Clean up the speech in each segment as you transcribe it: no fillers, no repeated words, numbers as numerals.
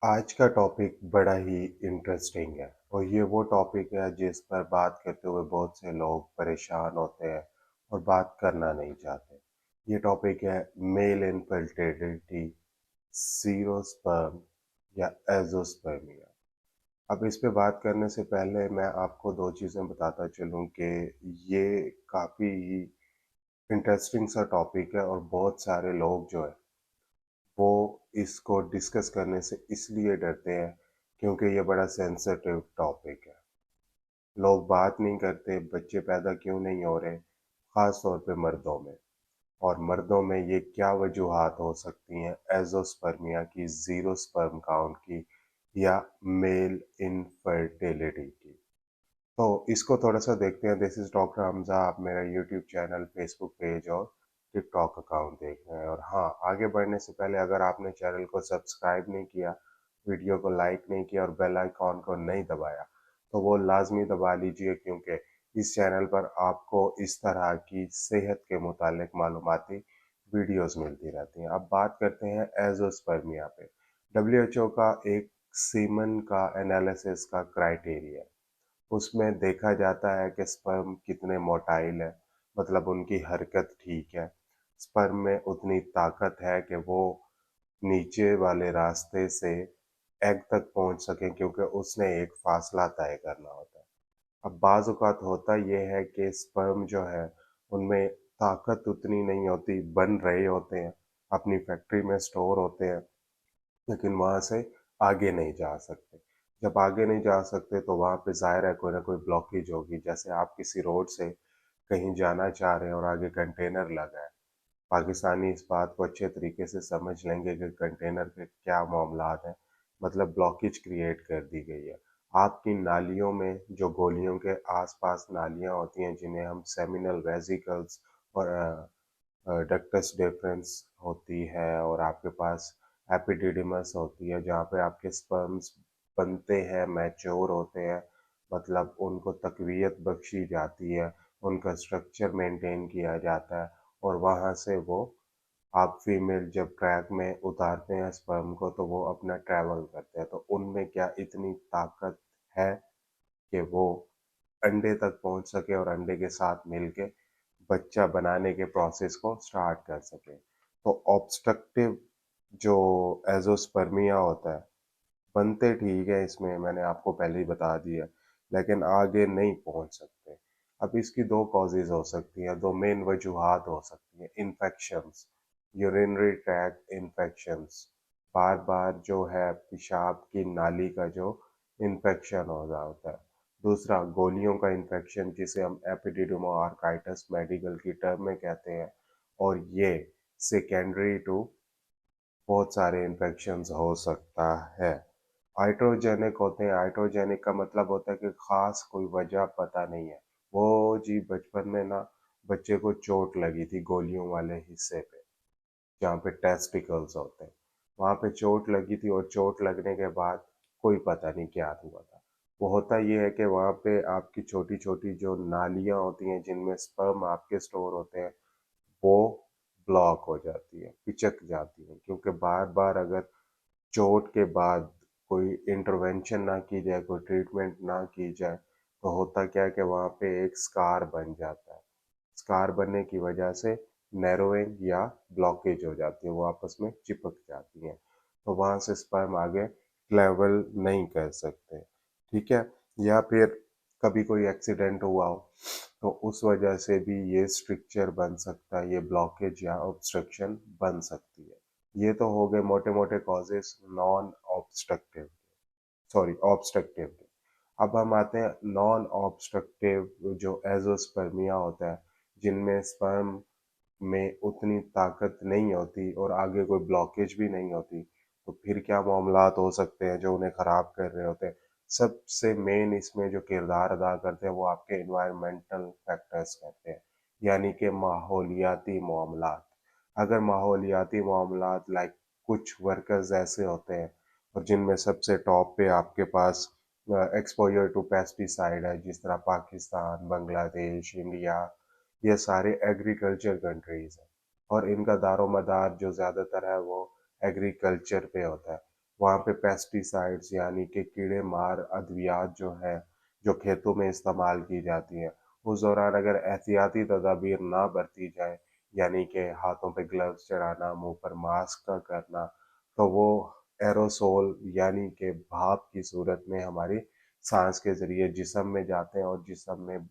आज का टॉपिक बड़ा ही इंटरेस्टिंग है और ये वो टॉपिक है जिस पर बात करते हुए बहुत से लोग परेशान होते हैं और बात करना नहीं चाहते। ये टॉपिक है मेल इनफर्टिलिटी, जीरो स्पर्म या एजोस्पर्मिया। अब इस पे बात करने से पहले मैं आपको दो चीज़ें बताता चलूँ कि ये काफ़ी इंटरेस्टिंग सा टॉपिक है और बहुत सारे लोग जो है वो इसको डिस्कस करने से इसलिए डरते हैं क्योंकि ये बड़ा सेंसिटिव टॉपिक है। लोग बात नहीं करते बच्चे पैदा क्यों नहीं हो रहे, ख़ास तौर पे मर्दों में। और मर्दों में ये क्या वजूहात हो सकती हैं एज़ोस्पर्मिया की, ज़ीरो स्पर्म काउंट की या मेल इनफर्टिलिटी की। तो इसको थोड़ा-सा देखते हैं। This is doctor Hamza. आप मेरा यूट्यूब चैनल, फेसबुक पेज और टिकटॉक अकाउंट देख रहे हैं। और हाँ, आगे बढ़ने से पहले अगर आपने चैनल को सब्सक्राइब नहीं किया, वीडियो को लाइक नहीं किया और बेल आइकॉन को नहीं दबाया, तो वो लाज़मी दबा लीजिए क्योंकि इस चैनल पर आपको इस तरह की सेहत के मुतालिक मालूमाती वीडियोज़ मिलती रहती हैं। अब बात करते हैं एज़ोस्पर्मिया पे। डब्ल्यूएचओ का एक सीमन का एनालिसिस का क्राइटेरिया है। उसमें देखा जाता है कि स्पर्म कितने मोटाइल है, मतलब उनकी हरकत ठीक है। स्पर्म में उतनी ताकत है कि वो नीचे वाले रास्ते से एग तक पहुंच सके क्योंकि उसने एक फासला तय करना होता है। अब बाज़ औक़ात होता ये है कि स्पर्म जो है उनमें ताकत उतनी नहीं होती, बन रहे होते हैं, अपनी फैक्ट्री में स्टोर होते हैं, लेकिन वहाँ से आगे नहीं जा सकते। जब आगे नहीं जा सकते तो वहाँ पे ज़ाहिर है कोई ना कोई ब्लॉकेज होगी। जैसे आप किसी रोड से कहीं जाना चाह रहे हैं और आगे कंटेनर लगा है। पाकिस्तानी इस बात को अच्छे तरीके से समझ लेंगे कि कंटेनर के क्या मामलात हैं, मतलब ब्लॉकेज क्रिएट कर दी गई है। आपकी नालियों में जो गोलियों के आस-पास नालियाँ होती हैं जिन्हें हम सेमिनल वेसिकल्स और डक्टस डिफरेंस होती है और आपके पास एपिडिडिमस होती है जहाँ पे आपके स्पर्म्स बनते हैं, मैच्योर होते हैं, मतलब उनको तक़वियत बख्शी जाती है, उनका स्ट्रक्चर मेंटेन किया जाता है और वहाँ से वो आप फीमेल जब ट्रैक में उतारते हैं स्पर्म को तो वो अपना ट्रैवल करते हैं। तो उनमें क्या इतनी ताकत है कि वो अंडे तक पहुँच सके और अंडे के साथ मिलके बच्चा बनाने के प्रोसेस को स्टार्ट कर सके। तो ऑब्स्ट्रक्टिव जो एज़ोस्पर्मिया होता है, बनते ठीक है इसमें, मैंने आपको पहले ही बता दिया, लेकिन आगे नहीं पहुँच सकते। अब इसकी 2 कॉज़ेज़ हो सकती हैं, 2 मेन वजूहात हो सकती हैं। इन्फेक्शंस, यूरिनरी ट्रैक्ट इन्फेक्शंस, बार-बार जो है पेशाब की नाली का जो इन्फेक्शन हो रहा होता है। दूसरा गोलियों का इन्फेक्शन जिसे हम एपिडिडोमोआर्काइटिस मेडिकल की टर्म में कहते हैं और ये सेकेंडरी टू बहुत सारे इन्फेक्शंस हो सकता है। आइट्रोजेनिक होते हैं। आइट्रोजेनिक का मतलब होता है कि ख़ास कोई वजह पता नहीं है। वो जी बचपन में ना बच्चे को चोट लगी थी गोलियों वाले हिस्से पे, जहाँ पे टेस्टिकल्स होते हैं। वहाँ पे चोट लगी थी और चोट लगने के बाद कोई पता नहीं क्या हुआ था। वो होता ये है कि वहाँ पे आपकी छोटी-छोटी जो नालियाँ होती हैं जिनमें स्पर्म आपके स्टोर होते हैं, वो ब्लॉक हो जाती है, पिचक जाती है क्योंकि बार-बार अगर चोट के बाद कोई इंटरवेंशन ना की जाए, कोई ट्रीटमेंट ना की जाए, तो होता क्या है कि वहाँ पे एक स्कार बन जाता है। स्कार बनने की वजह से नैरोइंग या ब्लॉकेज हो जाती है, वो आपस में चिपक जाती हैं। तो वहाँ से स्पर्म आगे ट्रैवल नहीं कर सकते, ठीक है? या फिर कभी कोई एक्सीडेंट हुआ हो, तो उस वजह से भी ये स्ट्रक्चर बन सकता है, ये ब्लॉकेज या ऑब्स्ट्रक्शन बन सकती है। ये तो हो गए मोटे-मोटे causes non obstructive, sorry obstructive के। अब हम आते हैं नॉन ऑब्स्ट्रक्टिव जो एज़ोस्पर्मिया होता है, जिनमें स्पर्म में उतनी ताकत नहीं होती और आगे कोई ब्लॉकेज भी नहीं होती, तो फिर क्या मामलात हो सकते हैं जो उन्हें ख़राब कर रहे होते हैं। सबसे मेन इसमें जो किरदार अदा करते हैं वो आपके एनवायरमेंटल फैक्टर्स कहते हैं, यानी कि माहौलियाती मामलात। अगर माहौलियाती मामलात लाइक कुछ वर्कर्स ऐसे होते हैं और जिनमें सबसे टॉप पे आपके पास एक्सपोजर टू पेस्टिसाइड है, जिस तरह पाकिस्तान, बांग्लादेश, इंडिया, ये सारे एग्रीकल्चर कंट्रीज़ हैं और इनका दारोमदार जो ज़्यादातर है वो एग्रीकल्चर पे होता है। वहाँ पे पेस्टिसाइड्स यानी कि कीड़े मार अद्वियात जो है, जो खेतों में इस्तेमाल की जाती हैं, उस दौरान अगर एहतियाती तदाबीर ना बरती जाए, यानी कि हाथों पे ग्लव्स चढ़ाना, मुंह पर मास्क का करना, तो वो एरोसोल यानी कि भाप की सूरत में हमारी सांस के जरिए जिस्म में जाते हैं और जिस्म में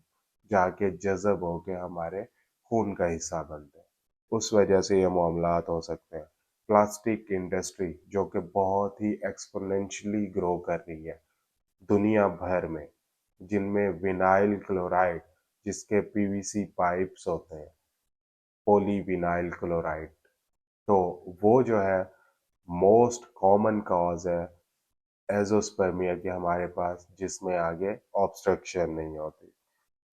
जाके जज़ब होके हमारे खून का हिस्सा बनते हैं। उस वजह से ये मामलात हो सकते हैं। प्लास्टिक इंडस्ट्री जो कि बहुत ही एक्सपोनेंशियली ग्रो कर रही है दुनिया भर में, जिनमें विनाइल क्लोराइड, जिसके पीवीसी पाइप्स होते हैं, पॉलीविनाइल क्लोराइड, तो वो जो है मोस्ट कॉमन कॉज है एज़ोस्पर्मिया की हमारे पास, जिसमें आगे ऑब्स्ट्रक्शन नहीं होती।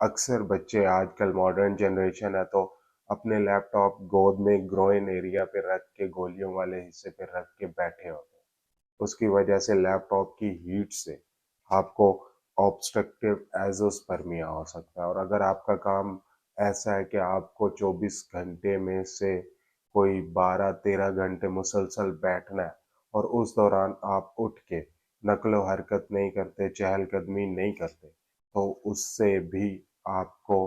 अक्सर बच्चे आजकल मॉडर्न जनरेशन है तो अपने लैपटॉप गोद में ग्रोइन एरिया पे रख के गोलियों वाले हिस्से पे रख के बैठे होते हैं। उसकी वजह से लैपटॉप की हीट से आपको ऑब्स्ट्रक्टिव एज़ोस्पर्मिया हो सकता है। और अगर आपका काम ऐसा है कि आपको 24 घंटे में से कोई 12-13 घंटे मुसलसल बैठना है और उस दौरान आप उठ के नक्लो हरकत नहीं करते, चहलकदमी नहीं करते, तो उससे भी आपको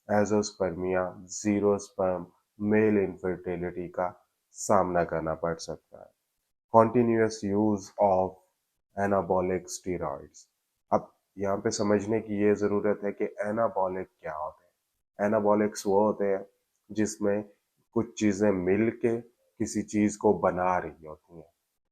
azoospermia, zero sperm, male infertility का सामना करना पड़ सकता है। Continuous use of anabolic steroids. अब यहाँ पे समझने की ये ज़रूरत है कि एनाबॉलिक क्या होते हैं। एनाबॉलिक्स वो होते हैं जिसमें कुछ चीज़ें मिल के किसी चीज़ को बना रही होती हैं।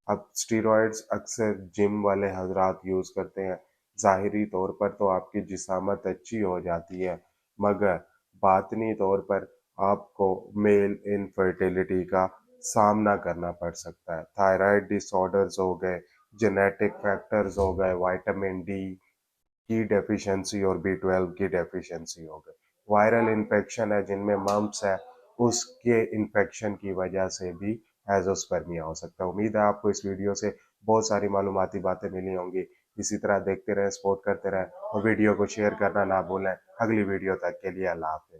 अब स्टीरॉइड्स अक्सर जिम वाले हजरात यूज़ करते हैं। ज़ाहिरी तौर पर तो आपकी जिसामत अच्छी हो जाती है, मगर बातनी तौर पर आपको मेल इनफर्टिलिटी का सामना करना पड़ सकता है। थायराइड डिसऑर्डर्स हो गए, जेनेटिक फैक्टर्स हो गए, विटामिन डी की डेफिशिएंसी और बी 12 की डेफिशिएंसी हो गई। वायरल इन्फेक्शन है जिनमें मम्प्स है, उसके इन्फेक्शन की वजह से भी एजोस्पर्मिया हो सकता है। उम्मीद है आपको इस वीडियो से बहुत सारी मालूमाती बातें मिली होंगी। इसी तरह देखते रहें, सपोर्ट करते रहें और वीडियो को शेयर करना ना भूलें। अगली वीडियो तक के लिए अल्लाह हाफ़िज़।